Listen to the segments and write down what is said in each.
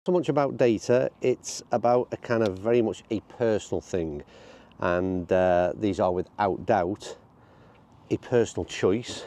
So much about data, it's about a kind of very much a personal thing, and these are without doubt a personal choice,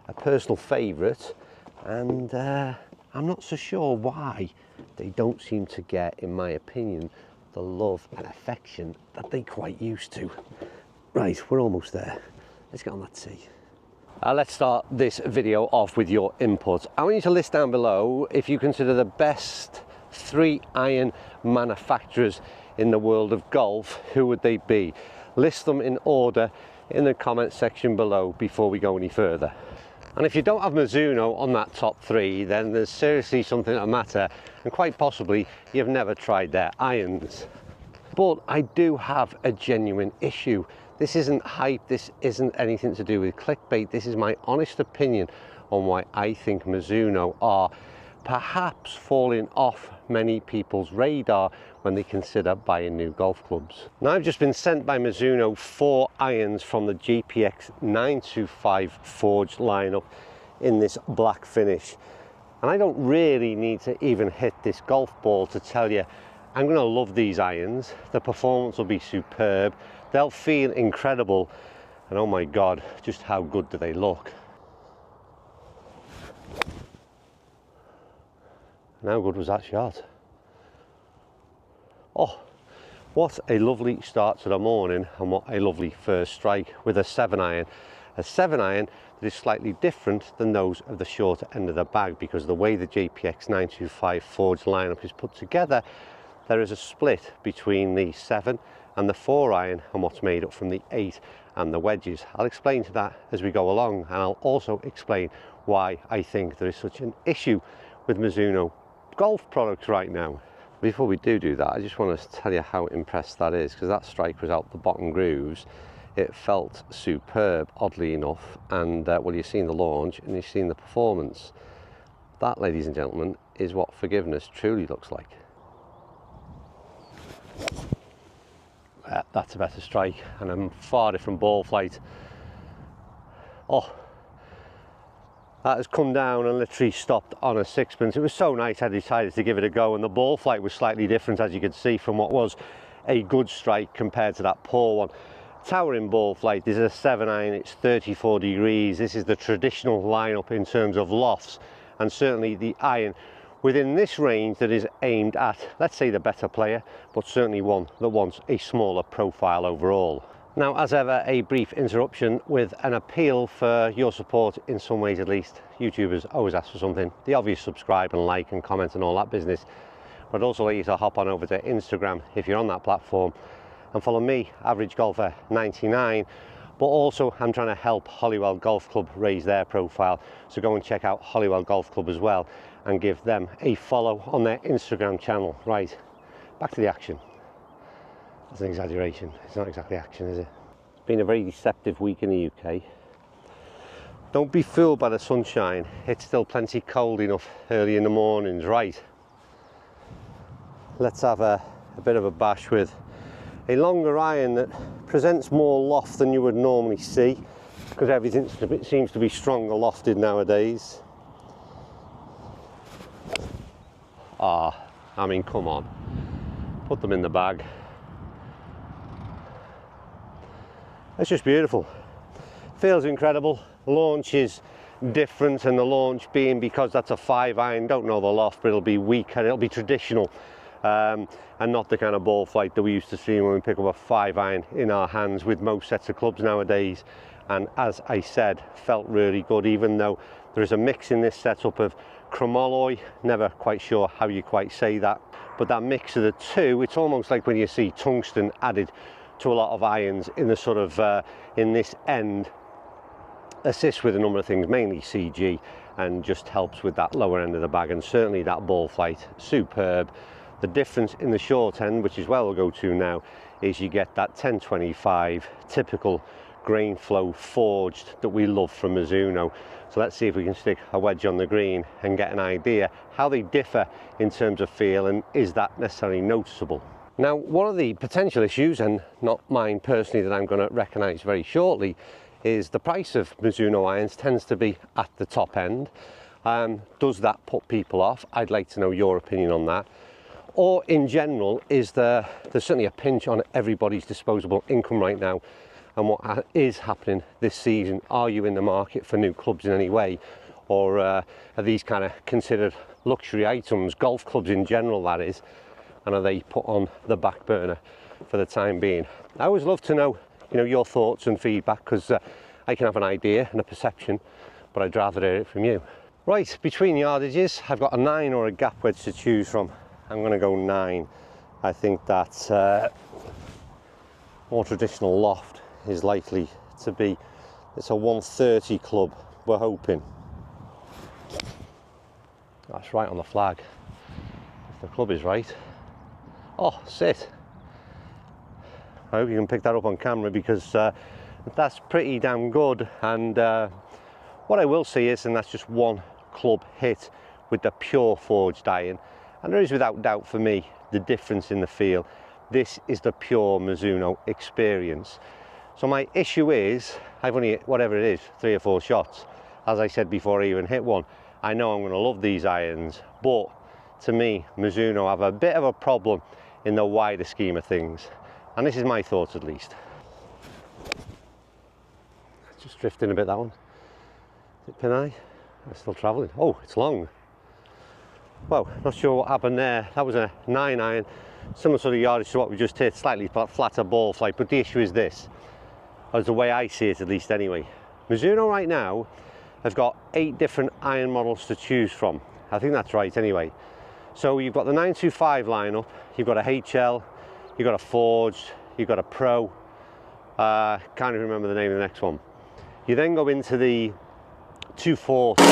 a personal favourite, and I'm not so sure why they don't seem to get, in my opinion, the love and affection that they quite used to. Right, we're almost there. Let's get on that tea. Let's start this video off with your input. I want you to list down below if you consider the best 3 iron manufacturers in the world of golf. Who would they be? List them in order in the comment section below before we go any further. And if you don't have Mizuno on that top 3, then there's seriously something the matter, and quite possibly you've never tried their irons. But I do have a genuine issue. This isn't hype, this isn't anything to do with clickbait, this is my honest opinion on why I think Mizuno are perhaps falling off many people's radar when they consider buying new golf clubs. Now, I've just been sent by Mizuno 4 irons from the JPX 925 forged lineup in this black finish. And I don't really need to even hit this golf ball to tell you I'm going to love these irons. The performance will be superb, they'll feel incredible, and oh my god, just how good do they look. And how good was that shot? Oh, what a lovely start to the morning, and what a lovely first strike with a 7 iron. A 7 iron that is slightly different than those of the shorter end of the bag, because the way the JPX 925 forged lineup is put together, there is a split between the 7 and the 4 iron and what's made up from the 8 and the wedges. I'll explain to that as we go along, and I'll also explain why I think there is such an issue with Mizuno golf products right now. Before we do that, I just want to tell you how impressed that is, because that strike was out the bottom grooves. It felt superb, oddly enough, and well, you've seen the launch and you've seen the performance. That, ladies and gentlemen, is what forgiveness truly looks like. That's a better strike and a far different ball flight. Oh, that has come down and literally stopped on a sixpence. It was so nice I decided to give it a go, and the ball flight was slightly different, as you can see, from what was a good strike compared to that poor one. Towering ball flight. This is a 7 iron, it's 34 degrees. This is the traditional lineup in terms of lofts, and certainly the iron within this range that is aimed at, let's say, the better player, but certainly one that wants a smaller profile overall. Now, as ever, a brief interruption with an appeal for your support, in some ways at least. YouTubers always ask for something, the obvious subscribe and like and comment and all that business, but I'd also like you to hop on over to Instagram if you're on that platform and follow me, Average Golfer 99. But also, I'm trying to help Holywell Golf Club raise their profile, so go and check out Holywell Golf Club as well and give them a follow on their Instagram channel. Right, back to the action. That's an exaggeration. It's not exactly action, is it? It's been a very deceptive week in the UK. Don't be fooled by the sunshine. It's still plenty cold enough early in the mornings. Right, let's have a bit of a bash with a longer iron that presents more loft than you would normally see, because everything seems to be stronger lofted nowadays. I mean, come on, put them in the bag. It's just beautiful, feels incredible. Launch is different, and the launch being because that's a 5 iron, don't know the loft, but it'll be weaker, it'll be traditional, and not the kind of ball flight that we used to see when we pick up a 5 iron in our hands with most sets of clubs nowadays. And as I said, felt really good, even though there is a mix in this setup of chromalloy, never quite sure how you quite say that, but that mix of the two, it's almost like when you see tungsten added to a lot of irons in the sort of in this end, assists with a number of things, mainly CG, and just helps with that lower end of the bag. And certainly that ball flight, superb. The difference in the short end, which is where we'll go to now, is you get that 1025 typical grain flow forged that we love from Mizuno. So let's see if we can stick a wedge on the green and get an idea how they differ in terms of feel, and is that necessarily noticeable. Now, one of the potential issues, and not mine personally, that I'm going to recognise very shortly, is the price of Mizuno irons tends to be at the top end. Does that put people off? I'd like to know your opinion on that. or in general, is there's certainly a pinch on everybody's disposable income right now? And what is happening this season? Are you in the market for new clubs in any way? Or are these kind of considered luxury items, golf clubs in general that is, and are they put on the back burner for the time being? I always love to know, your thoughts and feedback, because I can have an idea and a perception, but I'd rather hear it from you. Right, between yardages, I've got a 9 or a gap wedge to choose from. I'm going to go 9. I think that more traditional loft is likely to be, it's a 130 club, we're hoping. That's right on the flag, if the club is right. Oh, sit. I hope you can pick that up on camera, because that's pretty damn good. And what I will say is, and that's just one club hit with the pure forged iron, and there is without doubt for me the difference in the feel. This is the pure Mizuno experience. So my issue is, I've only hit, whatever it is, 3 or 4 shots. As I said before I even hit one, I know I'm going to love these irons, but to me, Mizuno have a bit of a problem in the wider scheme of things. And this is my thoughts, at least. Just drifting a bit, that one. Is it pin eye? I'm still travelling. Oh, it's long. Well, not sure what happened there. That was a 9 iron, similar sort of yardage to what we just hit, slightly flatter ball flight. But the issue is this, as the way I see it, at least anyway. Mizuno right now have got 8 different iron models to choose from. I think that's right anyway. So you've got the 925 lineup, you've got a HL, you've got a forged, you've got a pro, can't even remember the name of the next one. You then go into the 240,